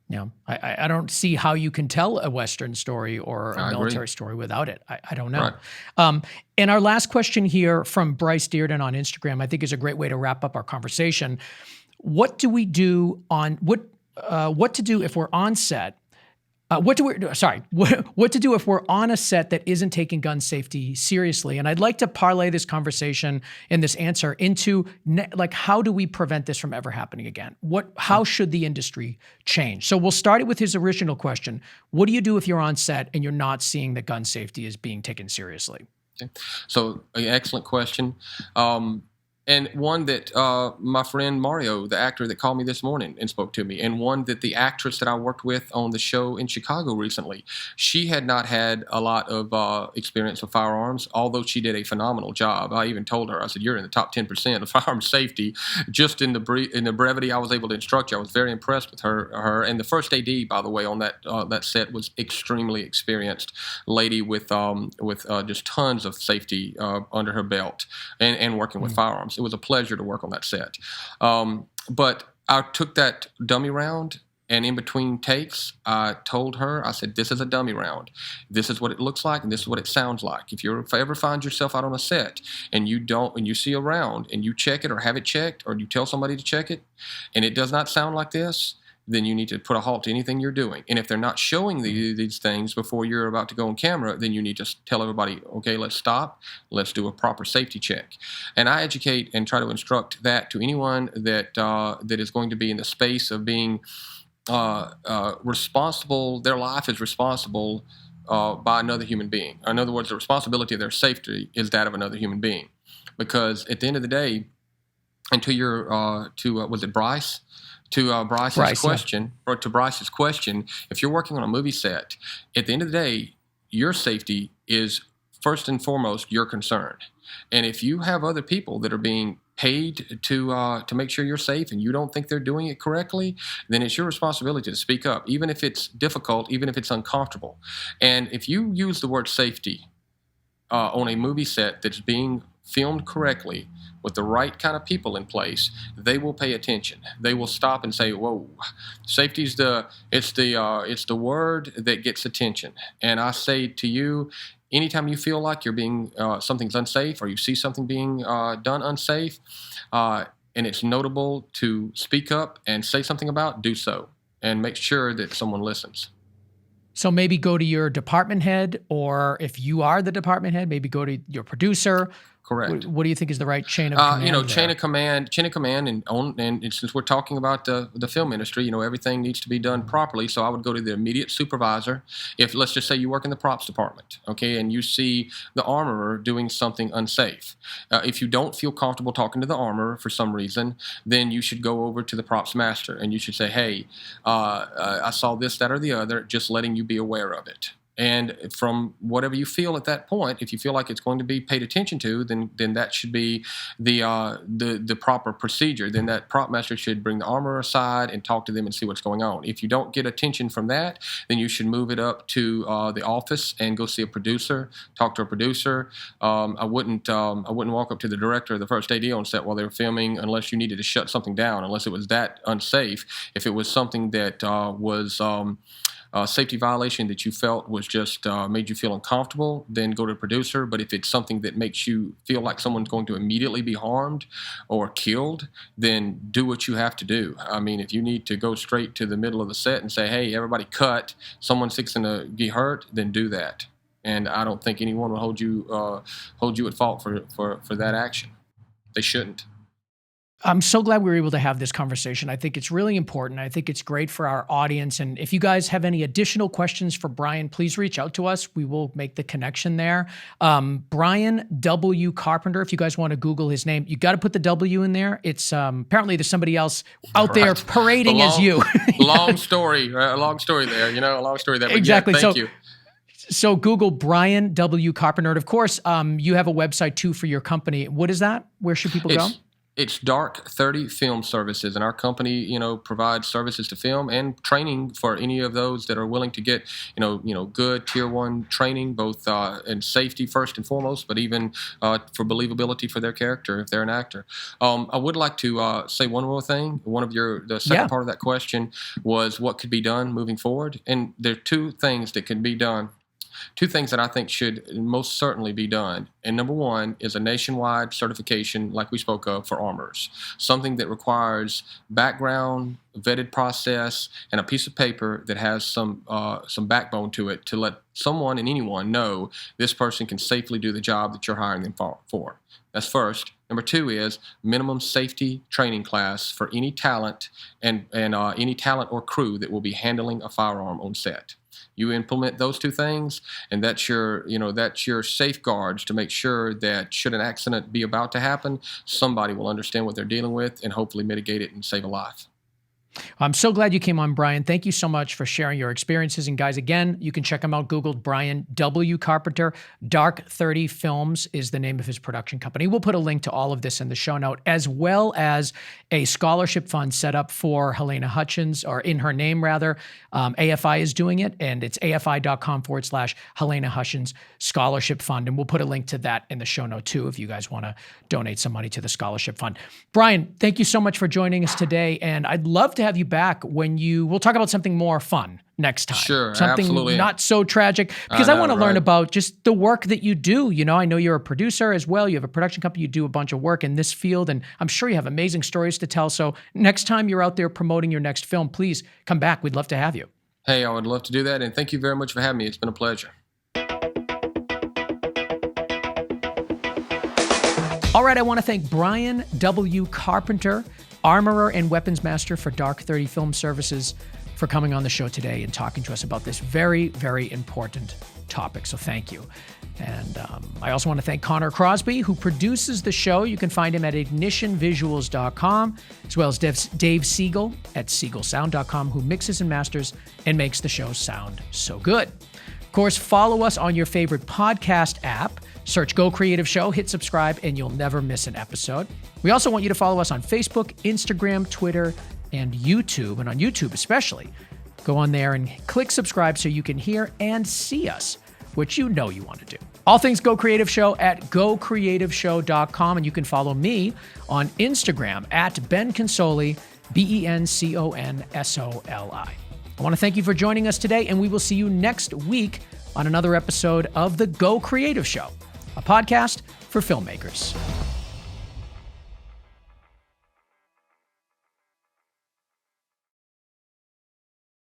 Yeah, I don't see how you can tell a Western story or a military story without it. I don't know. Right. And our last question here from Bryce Dearden on Instagram, I think is a great way to wrap up our conversation. What do we do what to do if we're on set? What to do if we're on a set that isn't taking gun safety seriously? And I'd like to parlay this conversation and this answer into how do we prevent this from ever happening again? How should the industry change? So we'll start it with his original question. What do you do if you're on set and you're not seeing that gun safety is being taken seriously? Okay. So, excellent question. And one that my friend Mario, the actor that called me this morning and spoke to me, and one that the actress that I worked with on the show in Chicago recently, she had not had a lot of experience with firearms, although she did a phenomenal job. I even told her, I said, "You're in the top 10% of firearm safety." Just in the brevity I was able to instruct you, I was very impressed with her. And the first AD, by the way, on that set was extremely experienced lady with just tons of safety under her belt and working with firearms. It was a pleasure to work on that set. But I took that dummy round, and in between takes, I told her, I said, "This is a dummy round. This is what it looks like, and this is what it sounds like. If you ever find yourself out on a set and you see a round and you check it or have it checked, or you tell somebody to check it, and it does not sound like this, then you need to put a halt to anything you're doing. And if they're not showing these things before you're about to go on camera, then you need to tell everybody, okay, let's stop. Let's do a proper safety check." And I educate and try to instruct that to anyone that is going to be in the space of being responsible. Their life is responsible by another human being. In other words, the responsibility of their safety is that of another human being. Because at the end of the day, and to your was it Bryce? To Bryce's question, or to Bryce's question, if you're working on a movie set, at the end of the day, your safety is first and foremost your concern. And if you have other people that are being paid to make sure you're safe, and you don't think they're doing it correctly, then it's your responsibility to speak up, even if it's difficult, even if it's uncomfortable. And if you use the word safety on a movie set that's being filmed correctly with the right kind of people in place, they will pay attention. They will stop and say, "Whoa, safety's the word that gets attention." And I say to you, anytime you feel like you're being something's unsafe, or you see something being done unsafe, and it's notable to speak up and say something about, do so, and make sure that someone listens. So maybe go to your department head, or if you are the department head, maybe go to your producer. Correct. What do you think is the right chain of command? Chain of command, and since we're talking about the film industry, everything needs to be done properly. So I would go to the immediate supervisor. If, let's just say, you work in the props department, okay, and you see the armorer doing something unsafe. If you don't feel comfortable talking to the armorer for some reason, then you should go over to the props master and you should say, "Hey, I saw this, that, or the other. Just letting you be aware of it." And from whatever you feel at that point, if you feel like it's going to be paid attention to, then that should be the proper procedure. Then that prop master should bring the armorer aside and talk to them and see what's going on. If you don't get attention from that, then you should move it up to the office and go see a producer, talk to a producer. I wouldn't walk up to the director or the first AD on set while they were filming unless you needed to shut something down, unless it was that unsafe. If it was something that was safety violation that you felt was just made you feel uncomfortable, then go to a producer. But if it's something that makes you feel like someone's going to immediately be harmed or killed, then do what you have to do. I mean, if you need to go straight to the middle of the set and say, "Hey, everybody cut, someone's fixing to get hurt," then do that. And I don't think anyone will hold you at fault for that action. They shouldn't. I'm so glad we were able to have this conversation. I think it's really important. I think it's great for our audience. And if you guys have any additional questions for Bryan, please reach out to us. We will make the connection there. Bryan W Carpenter, if you guys want to Google his name, you got to put the W in there. It's apparently there's somebody else out there parading as you. Long story there, a long story there. But exactly. Yeah, thank you. So Google Bryan W Carpenter. And of course, you have a website too for your company. What is that? Where should people go? It's Dark 30 Film Services, and our company, provides services to film and training for any of those that are willing to get, good Tier 1 training, both in safety first and foremost, but even for believability for their character if they're an actor. I would like to say one more thing. The second part of that question was what could be done moving forward, and there are two things that can be done. Two things that I think should most certainly be done. And number one is a nationwide certification, like we spoke of, for armorers. Something that requires background, vetted process, and a piece of paper that has some backbone to it to let someone and anyone know this person can safely do the job that you're hiring them for. That's first. Number two is minimum safety training class for any talent and any talent or crew that will be handling a firearm on set. You implement those two things, and that's your safeguards to make sure that should an accident be about to happen, somebody will understand what they're dealing with and hopefully mitigate it and save a life. I'm so glad you came on, Bryan. Thank you so much for sharing your experiences. And guys, again, you can check him out. Google Bryan W Carpenter. Dark 30 Films is the name of his production company. We'll put a link to all of this in the show note, as well as a scholarship fund set up for Halyna Hutchins, or in her name, rather. AFI is doing it, and it's afi.com/Halyna Hutchins Scholarship Fund. And we'll put a link to that in the show note, too, if you guys want to donate some money to the scholarship fund. Bryan, thank you so much for joining us today. And I'd love to have you back when we'll talk about something more fun next time. Sure, something absolutely. Not so tragic, because I want to learn about just the work that you do. I know you're a producer as well. You have a production company. You do a bunch of work in this field, and I'm sure you have amazing stories to tell. So next time you're out there promoting your next film, please come back. We'd love to have you. Hey, I would love to do that, and thank you very much for having me. It's been a pleasure. All right, I want to thank Bryan W Carpenter, armorer and weapons master for Dark 30 Film Services, for coming on the show today and talking to us about this very, very important topic. So thank you. And I also want to thank Connor Crosby, who produces the show. You can find him at ignitionvisuals.com, as well as Dave Siegel at siegelsound.com, who mixes and masters and makes the show sound so good. Of course, follow us on your favorite podcast app. Search Go Creative Show, hit subscribe, and you'll never miss an episode. We also want you to follow us on Facebook, Instagram, Twitter, and YouTube. And on YouTube especially, go on there and click subscribe so you can hear and see us, which you know you want to do. All things Go Creative Show at gocreativeshow.com. And you can follow me on Instagram at Ben Consoli, BenConsoli. I want to thank you for joining us today, and we will see you next week on another episode of the Go Creative Show, a podcast for filmmakers.